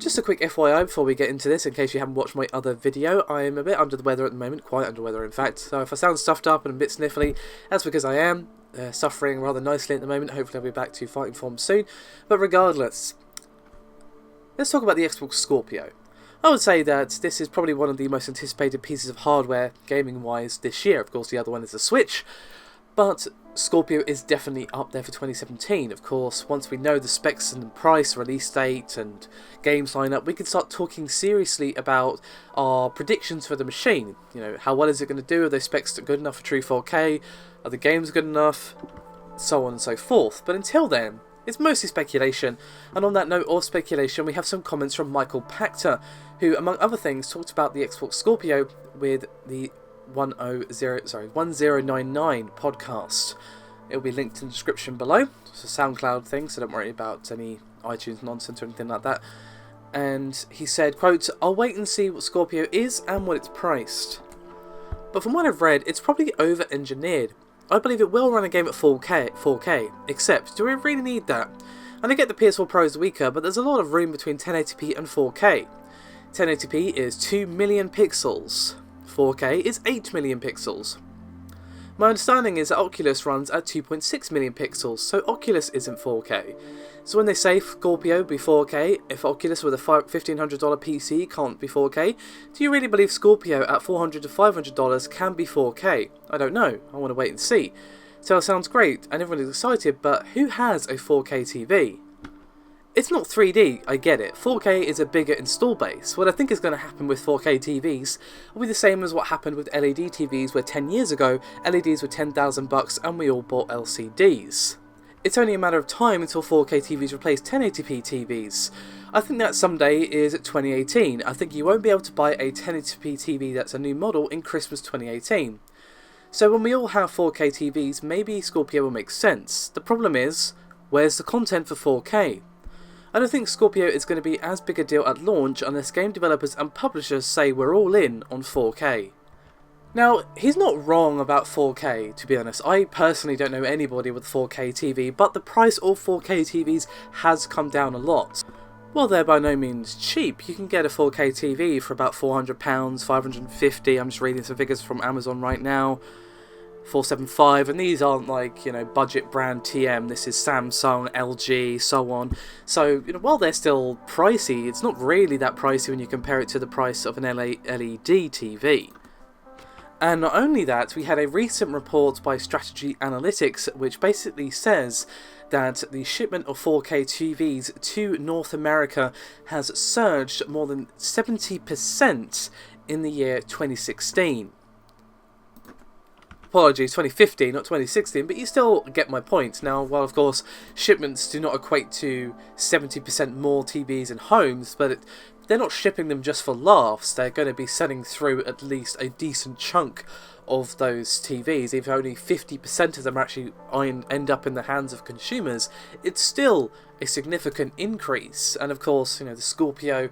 Just a quick FYI before we get into this, in case you haven't watched my other video, I'm a bit under the weather at the moment, quite under the weather in fact, so if I sound stuffed up and a bit sniffly, that's because I am suffering rather nicely at the moment. Hopefully I'll be back to fighting form soon, but regardless, let's talk about the Xbox Scorpio. I would say that this is probably one of the most anticipated pieces of hardware, gaming-wise, this year. Of course, the other one is the Switch, but Scorpio is definitely up there for 2017. Of course, once we know the specs and the price, release date, and games lineup, we can start talking seriously about our predictions for the machine. You know, how well is it going to do? Are those specs good enough for true 4K? Are the games good enough? So on and so forth. But until then, it's mostly speculation, and on that note of speculation, we have some comments from Michael Pachter, who, among other things, talked about the Xbox Scorpio with the 1099 podcast. It'll be linked in the description below. It's a SoundCloud thing, so don't worry about any iTunes nonsense or anything like that. And he said, quote, "I'll wait and see what Scorpio is and what it's priced. But from what I've read, it's probably over-engineered. I believe it will run a game at 4K, except, do we really need that? And I get the PS4 Pro is weaker, but there's a lot of room between 1080p and 4K. 1080p is 2 million pixels. 4K is 8 million pixels. My understanding is that Oculus runs at 2.6 million pixels, so Oculus isn't 4K. So when they say Scorpio will be 4K, if Oculus with a $1,500 PC can't be 4K, do you really believe Scorpio at $400 to $500 can be 4K? I don't know, I want to wait and see. So it sounds great, and everyone is excited, but who has a 4K TV? It's not 3D, I get it. 4K is a bigger install base. What I think is going to happen with 4K TVs will be the same as what happened with LED TVs, where 10 years ago, LEDs were $10,000 and we all bought LCDs. It's only a matter of time until 4K TVs replace 1080p TVs. I think that someday is 2018. I think you won't be able to buy a 1080p TV that's a new model in Christmas 2018. So when we all have 4K TVs, maybe Scorpio will make sense. The problem is, where's the content for 4K? I don't think Scorpio is going to be as big a deal at launch unless game developers and publishers say we're all in on 4K. Now, he's not wrong about 4K, to be honest. I personally don't know anybody with a 4K TV, but the price of 4K TVs has come down a lot. Well, they're by no means cheap. You can get a 4K TV for about £400, $550. I'm just reading some figures from Amazon right now. 475, and these aren't like, you know, budget brand TM. This is Samsung, LG, so on. So, you know, while they're still pricey, it's not really that pricey when you compare it to the price of an LED TV. And not only that, we had a recent report by Strategy Analytics which basically says that the shipment of 4K TVs to North America has surged more than 70% in the year 2016. Apologies, 2015, not 2016, but you still get my point. Now, while of course shipments do not equate to 70% more TVs in homes, but they're not shipping them just for laughs. They're going to be selling through at least a decent chunk of those TVs. If only 50% of them actually end up in the hands of consumers, it's still a significant increase. And of course, you know, the Scorpio,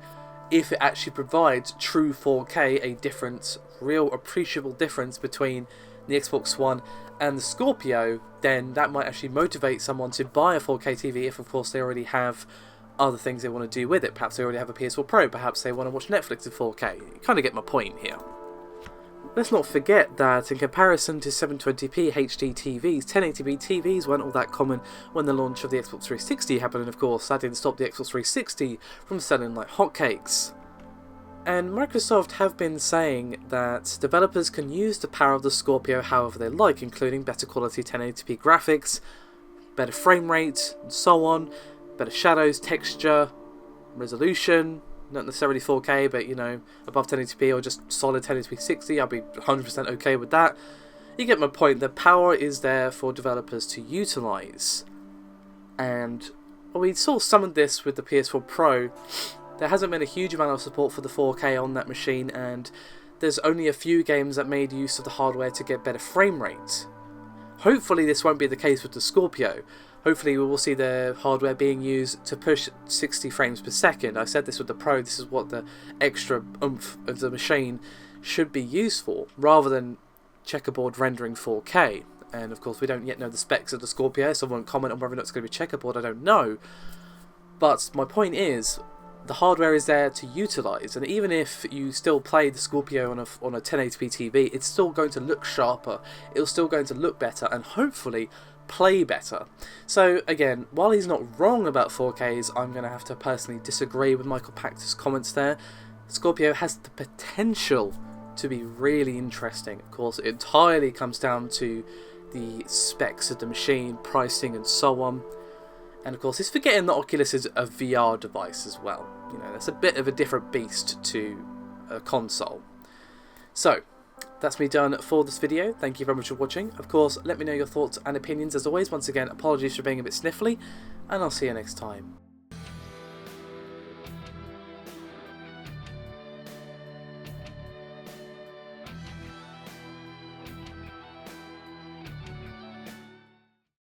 if it actually provides true 4K, a difference, real appreciable difference between the Xbox One and the Scorpio, then that might actually motivate someone to buy a 4K TV if of course they already have other things they want to do with it. Perhaps they already have a PS4 Pro, perhaps they want to watch Netflix in 4K. You kind of get my point here. Let's not forget that in comparison to 720p HD TVs, 1080p TVs weren't all that common when the launch of the Xbox 360 happened, and of course that didn't stop the Xbox 360 from selling like hotcakes. And Microsoft have been saying that developers can use the power of the Scorpio however they like, including better quality 1080p graphics, better frame rate, and so on, better shadows, texture, resolution, not necessarily 4K, but you know, above 1080p or just solid 1080p 60, I'll be 100% okay with that. You get my point, the power is there for developers to utilise. And we saw some of this with the PS4 Pro. There hasn't been a huge amount of support for the 4K on that machine, and there's only a few games that made use of the hardware to get better frame rates. Hopefully this won't be the case with the Scorpio. Hopefully we will see the hardware being used to push 60 frames per second. I said this with the Pro, this is what the extra oomph of the machine should be used for, rather than checkerboard rendering 4K. And of course we don't yet know the specs of the Scorpio, so I won't comment on whether or not it's going to be checkerboard, I don't know. But my point is, the hardware is there to utilise, and even if you still play the Scorpio on a 1080p TV, it's still going to look sharper, it's still going to look better, and hopefully play better. So again, while he's not wrong about 4Ks, I'm going to have to personally disagree with Michael Pachter's comments there. Scorpio has the potential to be really interesting. Of course, it entirely comes down to the specs of the machine, pricing and so on. And of course, it's forgetting that Oculus is a VR device as well. You know, that's a bit of a different beast to a console. So, that's me done for this video. Thank you very much for watching. Of course, let me know your thoughts and opinions as always. Once again, apologies for being a bit sniffly, and I'll see you next time.